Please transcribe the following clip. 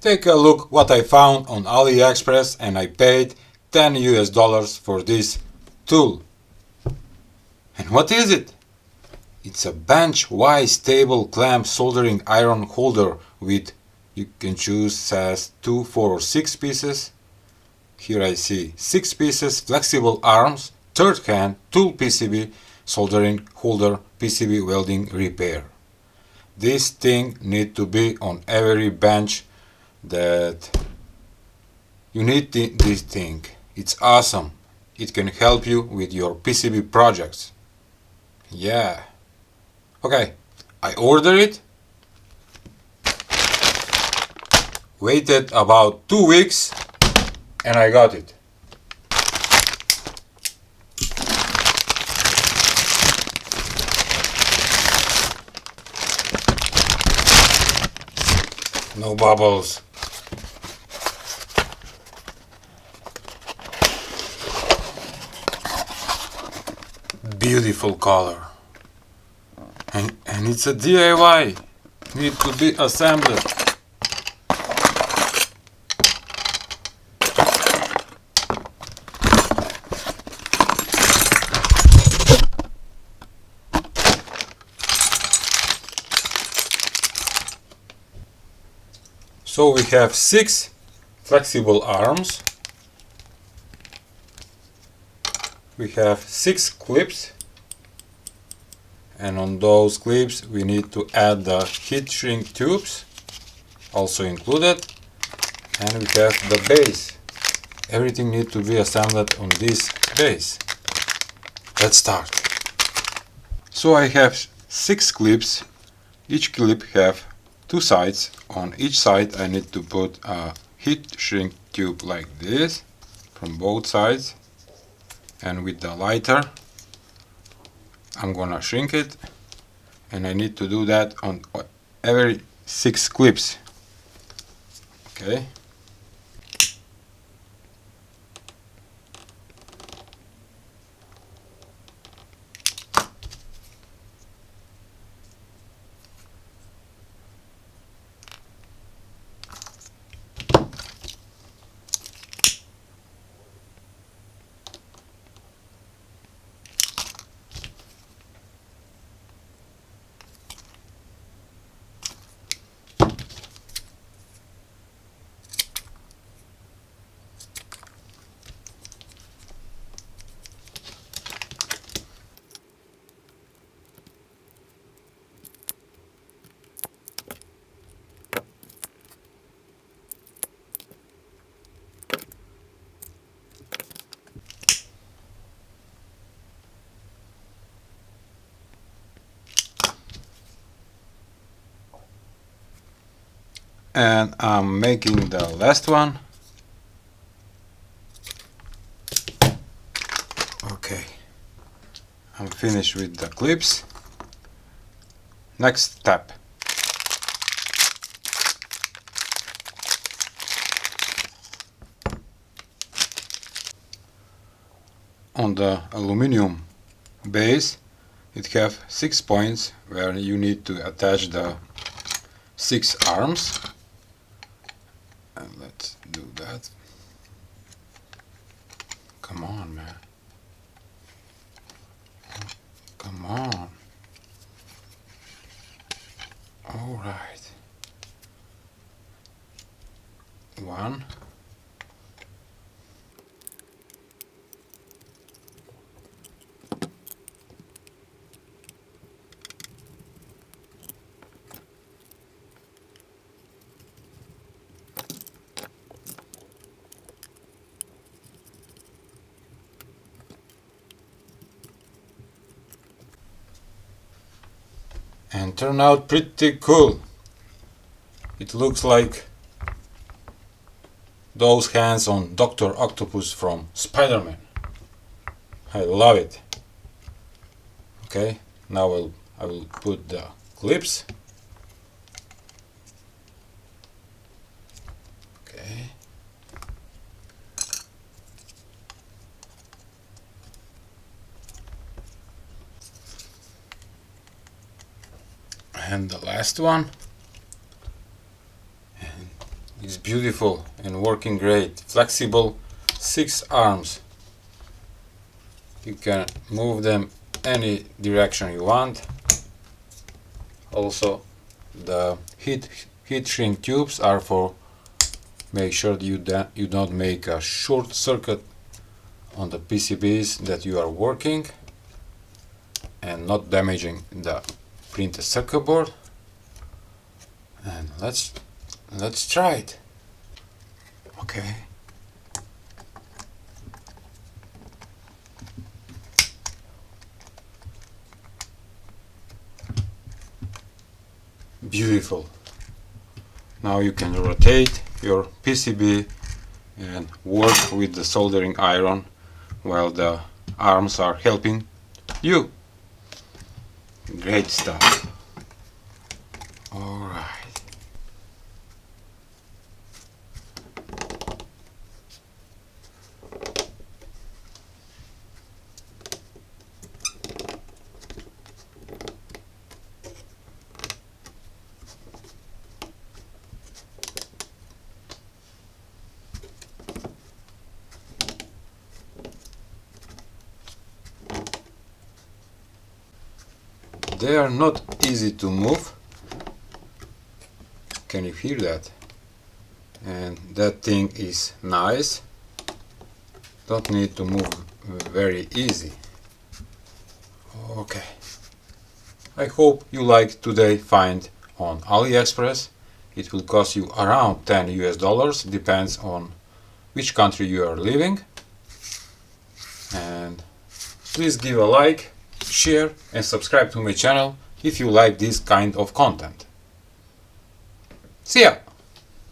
Take a look what I found on Aliexpress, and I paid $10 for this tool. And what is it? It's a bench Vise table clamp soldering iron holder with, you can choose size 2, 4 or 6 pieces. Here I see 6 pieces, flexible arms, third hand, tool PCB, soldering holder, PCB welding repair. This thing need to be on every bench that you need this thing. It's awesome. It can help you with your PCB projects. Yeah. Okay, I ordered it. Waited about 2 weeks and I got it. No bubbles. Beautiful color. And it's a DIY. Need to be assembled. So we have 6 flexible arms. We have 6 clips, and on those clips we need to add the heat shrink tubes, also included, and we have the base. Everything needs to be assembled on this base. Let's start. So I have 6 clips. Each clip have 2 sides. On each side I need to put a heat shrink tube like this from both sides, and with the lighter I'm gonna shrink it, and I need to do that on every 6 clips. Okay. And I'm making the last one. Okay, I'm finished with the clips. Next step. On the aluminum base, it have 6 points where you need to attach the 6 arms. And let's do that. Come on, man. Come on. All right. 1. And turned out pretty cool. It looks like those hands on Dr. Octopus from Spider-Man. I love it. Okay, now I will put the clips. Okay. And the last one. And It's beautiful and working great. Flexible 6 arms. You can move them any direction you want. Also, the heat shrink tubes are for make sure that you don't make a short circuit on the PCBs that you are working and not damaging the printed circuit board. And let's try it. Okay. Beautiful. Now you can rotate your PCB and work with the soldering iron while the arms are helping you. Great stuff. Alright. They are not easy to move. Can you hear that? And that thing is nice. Don't need to move very easy. Okay. I hope you liked today's find on AliExpress. It will cost you around $10 US, depends on which country you are living. And please give a like, share and subscribe to my channel if you like this kind of content. See ya!